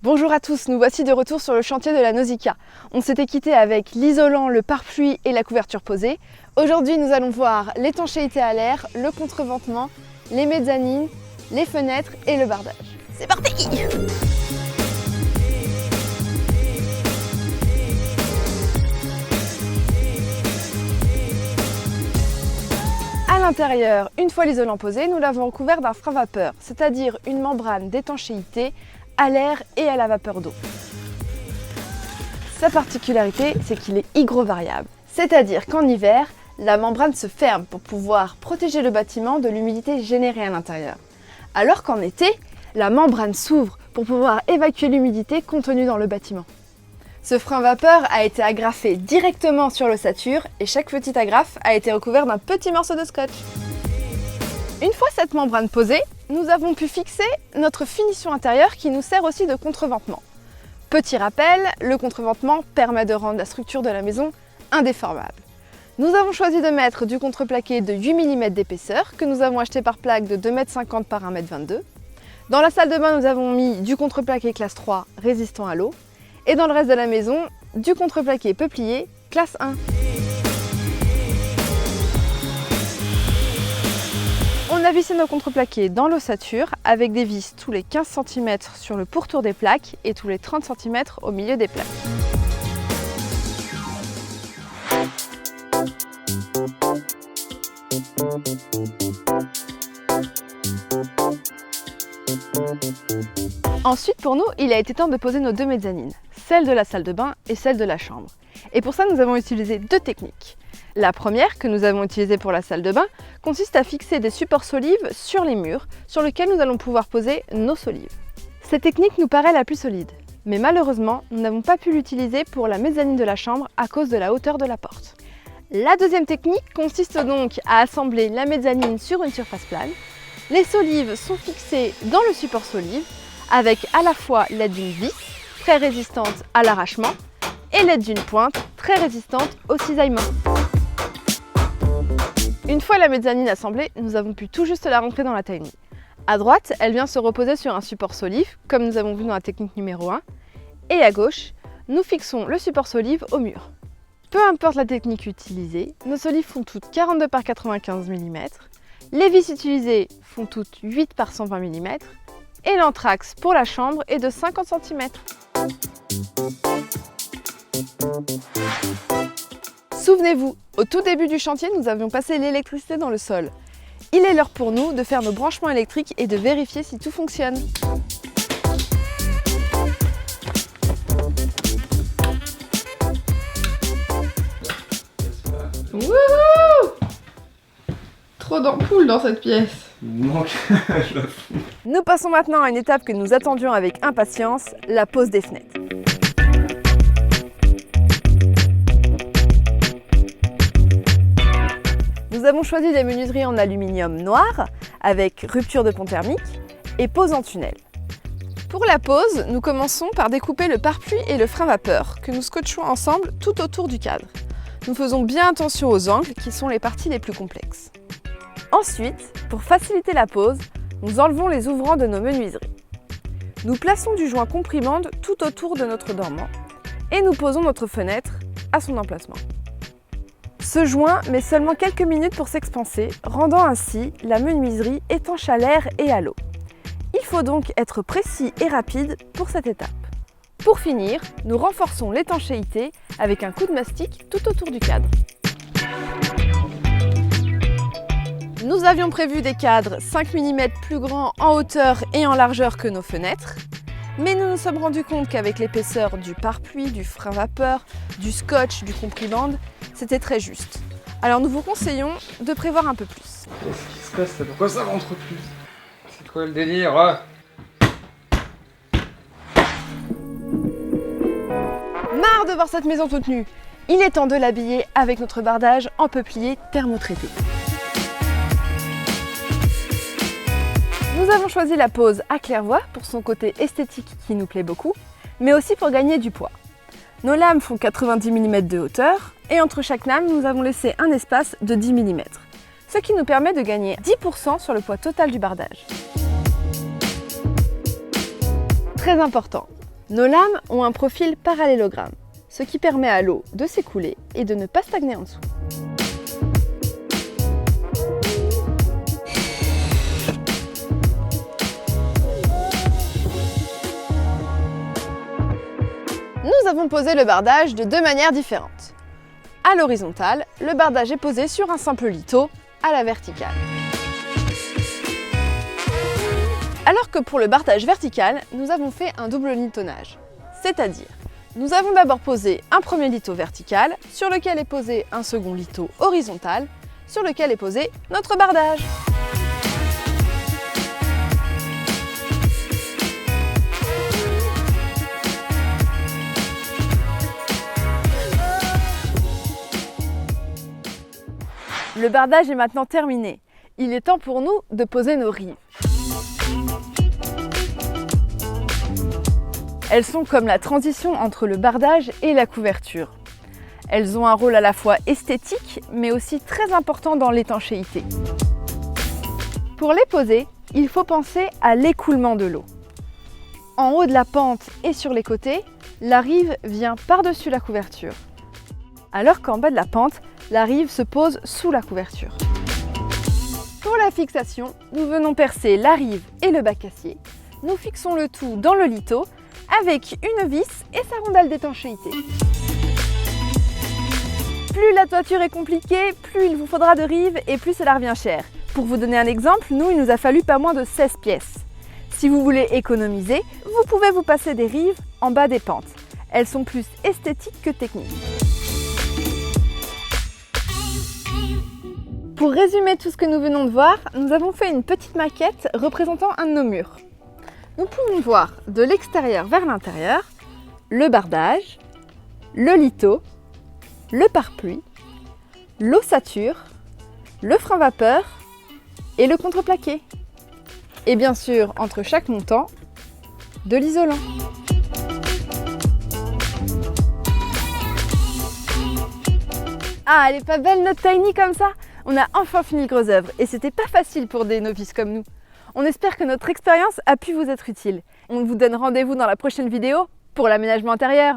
Bonjour à tous, nous voici de retour sur le chantier de la Nausicaa. On s'était quitté avec l'isolant, le pare-pluie et la couverture posée. Aujourd'hui, nous allons voir l'étanchéité à l'air, le contreventement, les mezzanines, les fenêtres et le bardage. C'est parti! À l'intérieur, une fois l'isolant posé, nous l'avons recouvert d'un frein vapeur, c'est-à-dire une membrane d'étanchéité à l'air et à la vapeur d'eau. Sa particularité, c'est qu'il est hygrovariable, c'est-à-dire qu'en hiver, la membrane se ferme pour pouvoir protéger le bâtiment de l'humidité générée à l'intérieur. Alors qu'en été, la membrane s'ouvre pour pouvoir évacuer l'humidité contenue dans le bâtiment. Ce frein vapeur a été agrafé directement sur l'ossature et chaque petite agrafe a été recouverte d'un petit morceau de scotch. Une fois cette membrane posée, nous avons pu fixer notre finition intérieure qui nous sert aussi de contreventement. Petit rappel, le contreventement permet de rendre la structure de la maison indéformable. Nous avons choisi de mettre du contreplaqué de 8 mm d'épaisseur que nous avons acheté par plaque de 2,50 m par 1,22 m. Dans la salle de bain, nous avons mis du contreplaqué classe 3 résistant à l'eau et dans le reste de la maison, du contreplaqué peuplier classe 1. On a vissé nos contreplaqués dans l'ossature avec des vis tous les 15 cm sur le pourtour des plaques et tous les 30 cm au milieu des plaques. Ensuite, pour nous, il a été temps de poser nos deux mezzanines, celle de la salle de bain et celle de la chambre. Et pour ça, nous avons utilisé deux techniques. La première, que nous avons utilisée pour la salle de bain, consiste à fixer des supports solives sur les murs, sur lesquels nous allons pouvoir poser nos solives. Cette technique nous paraît la plus solide, mais malheureusement, nous n'avons pas pu l'utiliser pour la mezzanine de la chambre à cause de la hauteur de la porte. La deuxième technique consiste donc à assembler la mezzanine sur une surface plane. Les solives sont fixées dans le support solive, avec à la fois l'aide d'une vis, très résistante à l'arrachement, et l'aide d'une pointe, très résistante au cisaillement. Une fois la mezzanine assemblée, nous avons pu tout juste la rentrer dans la tiny. À droite, elle vient se reposer sur un support solive, comme nous avons vu dans la technique numéro 1. Et à gauche, nous fixons le support solive au mur. Peu importe la technique utilisée, nos solives font toutes 42 par 95 mm, les vis utilisées font toutes 8 par 120 mm, et l'entraxe pour la chambre est de 50 cm. Souvenez-vous, au tout début du chantier, nous avions passé l'électricité dans le sol. Il est l'heure pour nous de faire nos branchements électriques et de vérifier si tout fonctionne. Wouhou! Trop d'ampoules dans cette pièce. Nous passons maintenant à une étape que nous attendions avec impatience, la pose des fenêtres. Nous avons choisi des menuiseries en aluminium noir avec rupture de pont thermique et pose en tunnel. Pour la pose, nous commençons par découper le pare-pluie et le frein vapeur que nous scotchons ensemble tout autour du cadre. Nous faisons bien attention aux angles qui sont les parties les plus complexes. Ensuite, pour faciliter la pose, nous enlevons les ouvrants de nos menuiseries. Nous plaçons du joint comprimande tout autour de notre dormant et nous posons notre fenêtre à son emplacement. Ce joint met seulement quelques minutes pour s'expanser, rendant ainsi la menuiserie étanche à l'air et à l'eau. Il faut donc être précis et rapide pour cette étape. Pour finir, nous renforçons l'étanchéité avec un coup de mastic tout autour du cadre. Nous avions prévu des cadres 5 mm plus grands en hauteur et en largeur que nos fenêtres, mais nous nous sommes rendus compte qu'avec l'épaisseur du pare-pluie, du frein vapeur, du scotch, du comprimande, c'était très juste. Alors nous vous conseillons de prévoir un peu plus. Qu'est-ce qui se passe là? Pourquoi ça rentre plus? C'est quoi le délire hein? Marre de voir cette maison toute nue. Il est temps de l'habiller avec notre bardage en peuplier thermotraité. Nous avons choisi la pose à claire-voie pour son côté esthétique qui nous plaît beaucoup, mais aussi pour gagner du poids. Nos lames font 90 mm de hauteur et entre chaque lame, nous avons laissé un espace de 10 mm, ce qui nous permet de gagner 10% sur le poids total du bardage. Très important, Nos lames ont un profil parallélogramme, ce qui permet à l'eau de s'écouler et de ne pas stagner en dessous. Nous avons posé le bardage de deux manières différentes. À l'horizontale, le bardage est posé sur un simple lito, à la verticale. Alors que pour le bardage vertical, nous avons fait un double litonnage. C'est-à-dire, nous avons d'abord posé un premier lito vertical, sur lequel est posé un second lito horizontal, sur lequel est posé notre bardage. Le bardage est maintenant terminé. Il est temps pour nous de poser nos rives. Elles sont comme la transition entre le bardage et la couverture. Elles ont un rôle à la fois esthétique, mais aussi très important dans l'étanchéité. Pour les poser, il faut penser à l'écoulement de l'eau. En haut de la pente et sur les côtés, la rive vient par-dessus la couverture. Alors qu'en bas de la pente, la rive se pose sous la couverture. Pour la fixation, nous venons percer la rive et le bac-acier. Nous fixons le tout dans le lito avec une vis et sa rondelle d'étanchéité. Plus la toiture est compliquée, plus il vous faudra de rives et plus cela revient cher. Pour vous donner un exemple, nous, il nous a fallu pas moins de 16 pièces. Si vous voulez économiser, vous pouvez vous passer des rives en bas des pentes. Elles sont plus esthétiques que techniques. Pour résumer tout ce que nous venons de voir, nous avons fait une petite maquette représentant un de nos murs. Nous pouvons voir de l'extérieur vers l'intérieur le bardage, le lito, le pare-pluie, l'ossature, le frein vapeur et le contreplaqué. Et bien sûr, entre chaque montant, de l'isolant. Ah, elle est pas belle notre tiny comme ça? On a enfin fini le gros œuvre et c'était pas facile pour des novices comme nous. On espère que notre expérience a pu vous être utile. On vous donne rendez-vous dans la prochaine vidéo pour l'aménagement intérieur.